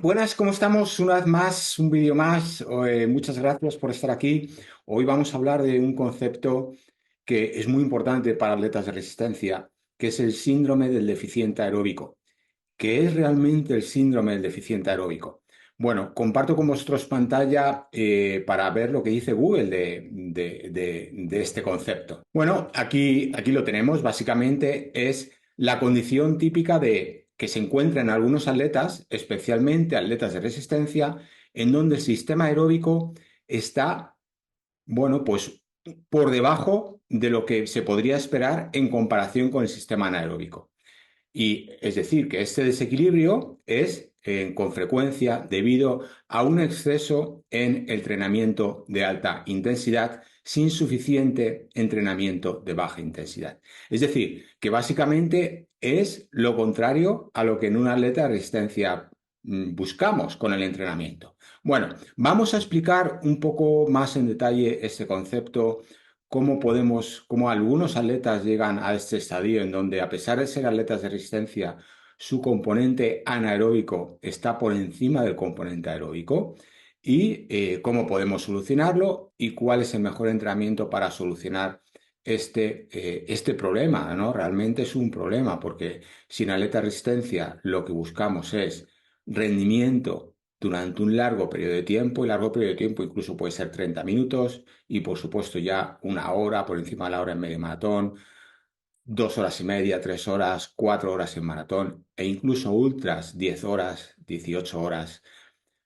Buenas, ¿cómo estamos? Una vez más, un vídeo más. Muchas gracias por estar aquí. Hoy vamos a hablar de un concepto que es muy importante para atletas de resistencia, que es el síndrome del deficiente aeróbico. ¿Qué es realmente el síndrome del deficiente aeróbico? Bueno, comparto con vosotros pantalla para ver lo que dice Google de este concepto. Bueno, aquí lo tenemos. Básicamente es la condición típica de que se encuentra en algunos atletas, especialmente atletas de resistencia, en donde el sistema aeróbico está, bueno, pues por debajo de lo que se podría esperar en comparación con el sistema anaeróbico. Y es decir, que este desequilibrio es con frecuencia debido a un exceso en entrenamiento de alta intensidad sin suficiente entrenamiento de baja intensidad. Es decir, que básicamente es lo contrario a lo que en un atleta de resistencia buscamos con el entrenamiento. Bueno, vamos a explicar un poco más en detalle este concepto, cómo algunos atletas llegan a este estadio en donde, a pesar de ser atletas de resistencia, su componente anaeróbico está por encima del componente aeróbico y cómo podemos solucionarlo y cuál es el mejor entrenamiento para solucionar este problema, ¿no? Realmente es un problema porque sin atleta de resistencia lo que buscamos es rendimiento durante un largo periodo de tiempo, y largo periodo de tiempo incluso puede ser 30 minutos, y por supuesto ya una hora por encima de la hora en medio maratón, 2 horas y media, 3 horas, 4 horas en maratón e incluso ultras, 10 horas, 18 horas.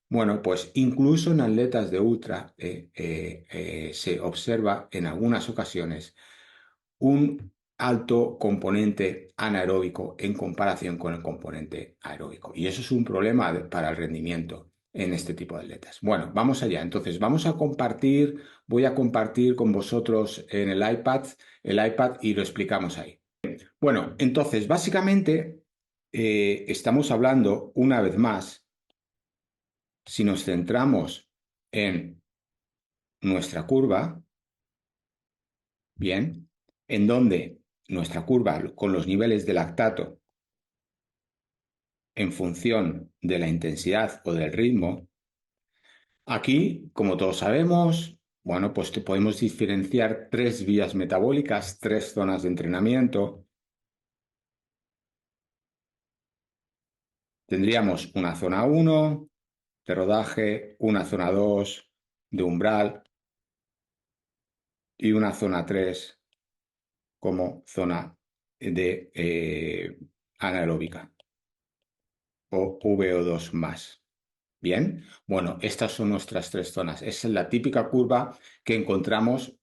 Bueno, pues incluso en atletas de ultra se observa en algunas ocasiones un alto componente anaeróbico en comparación con el componente aeróbico. Y eso es un problema para el rendimiento en este tipo de atletas. Bueno, vamos allá. Entonces, voy a compartir con vosotros en el iPad y lo explicamos ahí. Bueno, entonces, básicamente, estamos hablando una vez más, si nos centramos en nuestra curva, bien, en donde nuestra curva con los niveles de lactato en función de la intensidad o del ritmo. Aquí, como todos sabemos, bueno, pues podemos diferenciar tres vías metabólicas, tres zonas de entrenamiento. Tendríamos una zona 1 de rodaje, una zona 2 de umbral y una zona 3 como zona de anaeróbica o VO2 más. Bien, bueno, estas son nuestras tres zonas. Esa es la típica curva que encontramos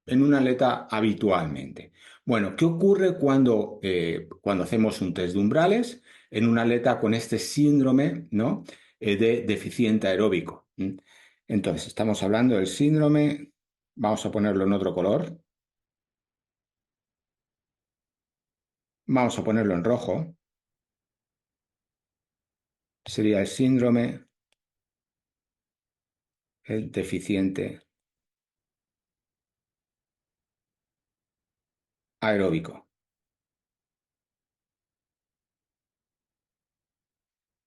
en un atleta habitualmente. Bueno, ¿qué ocurre cuando hacemos un test de umbrales en un atleta con este síndrome, ¿no? De deficiente aeróbico? Entonces, estamos hablando del síndrome, vamos a ponerlo en otro color, vamos a ponerlo en rojo, sería el síndrome el deficiente aeróbico.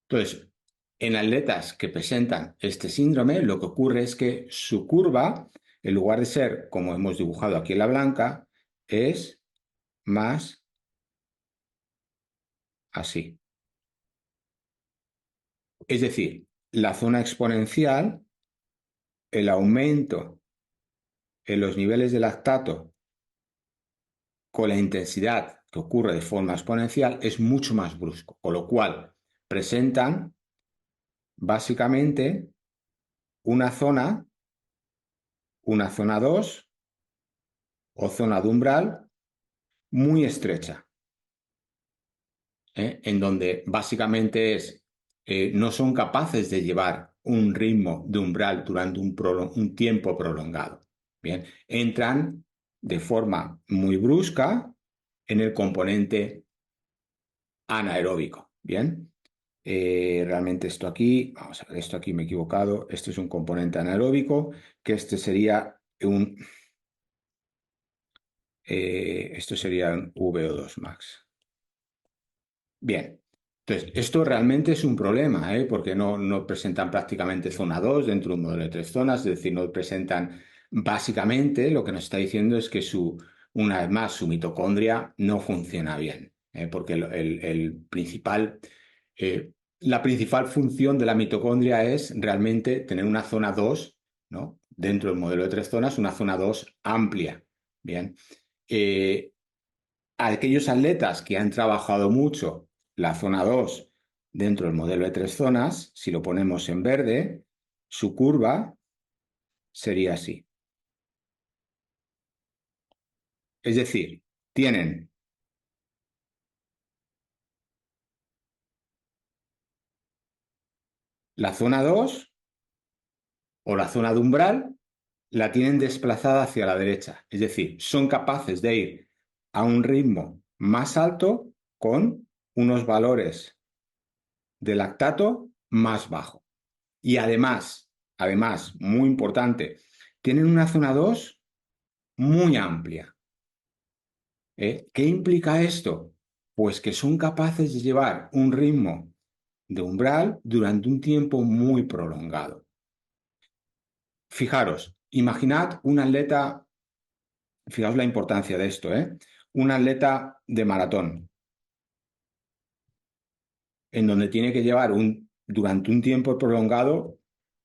Entonces, en atletas que presentan este síndrome, lo que ocurre es que su curva, en lugar de ser como hemos dibujado aquí en la blanca, es más así. Es decir, la zona exponencial, el aumento en los niveles de lactato con la intensidad que ocurre de forma exponencial es mucho más brusco, con lo cual presentan básicamente una zona 2 o zona de umbral muy estrecha, en donde básicamente no son capaces de llevar un ritmo de umbral durante un tiempo prolongado. Bien, entran de forma muy brusca en el componente anaeróbico. Bien, realmente vamos a ver, esto aquí me he equivocado, esto es un componente anaeróbico, que esto sería un VO2 max. Bien, Entonces, esto realmente es un problema, ¿eh? Porque no presentan prácticamente zona 2 dentro de un modelo de tres zonas, es decir, no presentan básicamente lo que nos está diciendo es que una vez más, su mitocondria no funciona bien, ¿eh? Porque la principal función de la mitocondria es realmente tener una zona 2, ¿no? Dentro del modelo de tres zonas, una zona 2 amplia. Bien. Eh, Aquellos atletas que han trabajado mucho la zona 2 dentro del modelo de tres zonas, si lo ponemos en verde, su curva sería así. Es decir, tienen la zona 2 o la zona de umbral, la tienen desplazada hacia la derecha. Es decir, son capaces de ir a un ritmo más alto con unos valores de lactato más bajo. Y además, muy importante, tienen una zona 2 muy amplia. ¿Qué implica esto? Pues que son capaces de llevar un ritmo de umbral durante un tiempo muy prolongado. Fijaros, imaginad un atleta, fijaos la importancia de esto, ¿eh? Un atleta de maratón, en donde tiene que llevar durante un tiempo prolongado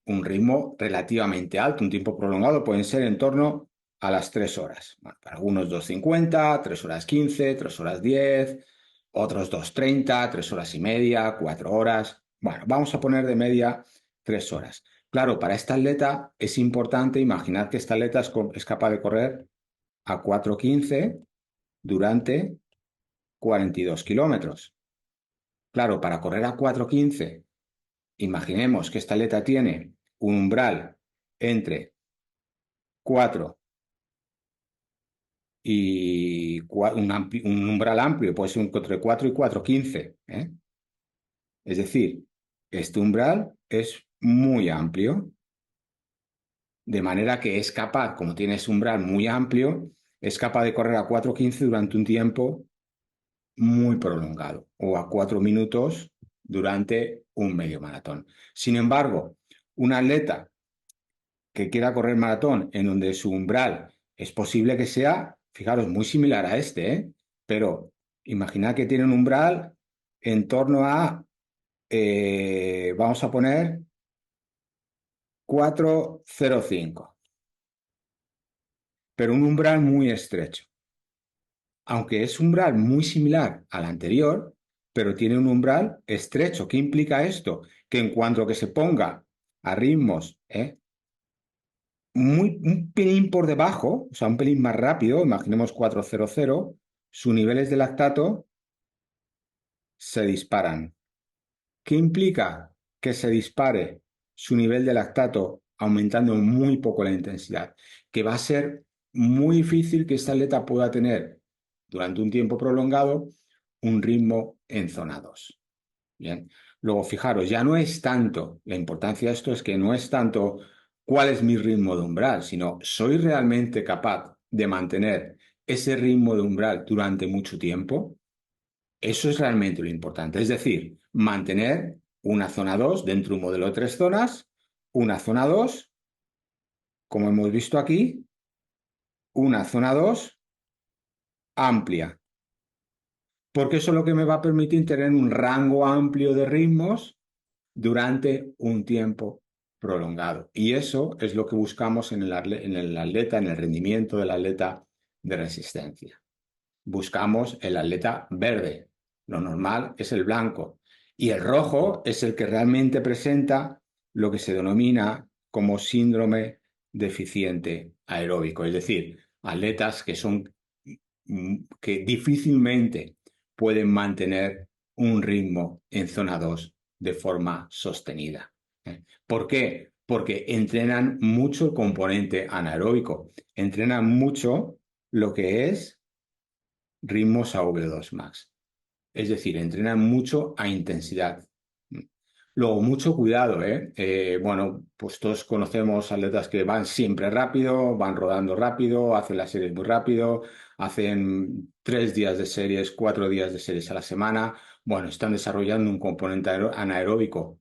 un ritmo relativamente alto. Un tiempo prolongado pueden ser en torno a las 3 horas. Bueno, para algunos 2:50, 3 horas 15, 3 horas 10, otros 2:30, 3 horas y media, 4 horas. Bueno, vamos a poner de media 3 horas. Claro, para esta atleta es importante imaginar que esta atleta es capaz de correr a 4:15 durante 42 kilómetros. Claro, para correr a 4:15, imaginemos que esta atleta tiene un umbral entre 4 y un umbral amplio, puede ser entre 4 y 4:15, ¿eh? Es decir, este umbral es muy amplio, de manera que es capaz, como tiene ese umbral muy amplio, es capaz de correr a 4:15 durante un tiempo muy prolongado o a 4 minutos durante un medio maratón. Sin embargo, un atleta que quiera correr maratón en donde su umbral es posible que sea, fijaros, muy similar a este, ¿eh? Pero imaginad que tiene un umbral en torno a, vamos a poner 4,05, pero un umbral muy estrecho. Aunque es un umbral muy similar al anterior, pero tiene un umbral estrecho. ¿Qué implica esto? Que en cuanto que se ponga a ritmos un pelín por debajo, o sea, un pelín más rápido, imaginemos 4:00, sus niveles de lactato se disparan. ¿Qué implica que se dispare su nivel de lactato aumentando muy poco la intensidad? Que va a ser muy difícil que esta atleta pueda tener durante un tiempo prolongado un ritmo en zona 2. Bien. Luego, fijaros, ya no es tanto, la importancia de esto es que no es tanto cuál es mi ritmo de umbral, sino soy realmente capaz de mantener ese ritmo de umbral durante mucho tiempo. Eso es realmente lo importante. Es decir, mantener una zona 2 dentro de un modelo de tres zonas, una zona 2, como hemos visto aquí, una zona 2 amplia, porque eso es lo que me va a permitir tener un rango amplio de ritmos durante un tiempo prolongado. Y eso es lo que buscamos en el en el rendimiento del atleta de resistencia. Buscamos el atleta verde. Lo normal es el blanco. Y el rojo es el que realmente presenta lo que se denomina como síndrome deficiente aeróbico. Es decir, atletas que difícilmente pueden mantener un ritmo en zona 2 de forma sostenida. ¿Por qué? Porque entrenan mucho el componente anaeróbico, entrenan mucho lo que es ritmos a V2 max. Es decir, entrenan mucho a intensidad. Luego, mucho cuidado, ¿eh? Bueno, pues todos conocemos atletas que van siempre rápido, van rodando rápido, hacen las series muy rápido, hacen 3 días de series, 4 días de series a la semana. Bueno, están desarrollando un componente anaeróbico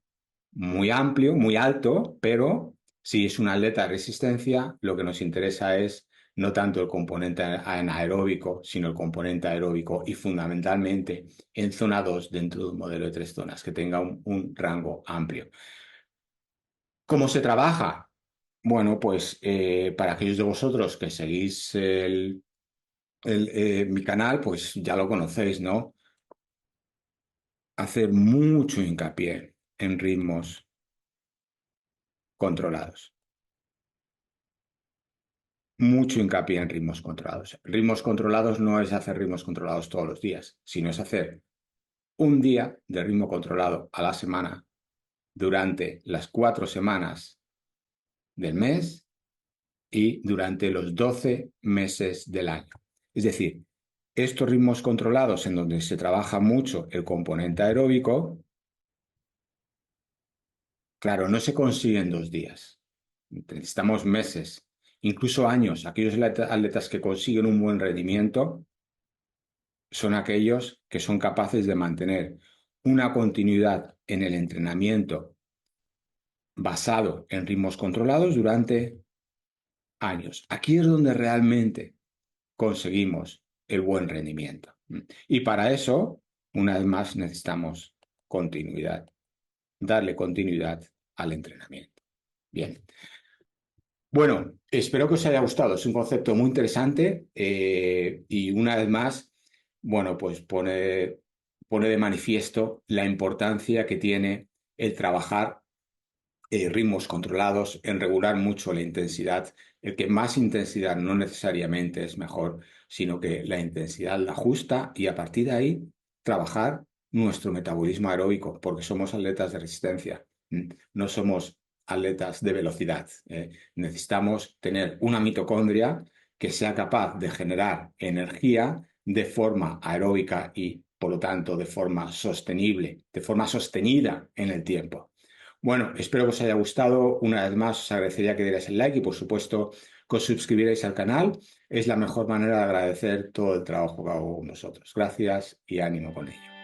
muy amplio, muy alto, pero si es un atleta de resistencia, lo que nos interesa es no tanto el componente anaeróbico, sino el componente aeróbico y fundamentalmente en zona 2 dentro de un modelo de 3 zonas, que tenga un rango amplio. ¿Cómo se trabaja? Bueno, pues para aquellos de vosotros que seguís mi canal, pues ya lo conocéis, ¿no? Hacer mucho hincapié en ritmos controlados. Mucho hincapié en ritmos controlados. Ritmos controlados no es hacer ritmos controlados todos los días, sino es hacer un día de ritmo controlado a la semana durante las 4 semanas del mes y durante los 12 meses del año. Es decir, estos ritmos controlados en donde se trabaja mucho el componente aeróbico, claro, no se consigue en 2 días. Necesitamos meses, incluso años. Aquellos atletas que consiguen un buen rendimiento son aquellos que son capaces de mantener una continuidad en el entrenamiento basado en ritmos controlados durante años. Aquí es donde realmente conseguimos el buen rendimiento. Y para eso, una vez más, necesitamos continuidad, darle continuidad al entrenamiento. Bien. Bueno, espero que os haya gustado. Es un concepto muy interesante y una vez más, bueno, pues pone de manifiesto la importancia que tiene el trabajar ritmos controlados, en regular mucho la intensidad. El que más intensidad no necesariamente es mejor, sino que la intensidad la ajusta y a partir de ahí trabajar nuestro metabolismo aeróbico, porque somos atletas de resistencia, no somos atletas de velocidad. Necesitamos tener una mitocondria que sea capaz de generar energía de forma aeróbica y, por lo tanto, de forma sostenible, de forma sostenida en el tiempo. Bueno, espero que os haya gustado. Una vez más, os agradecería que dierais el like y, por supuesto, que os suscribierais al canal. Es la mejor manera de agradecer todo el trabajo que hago con vosotros. Gracias y ánimo con ello.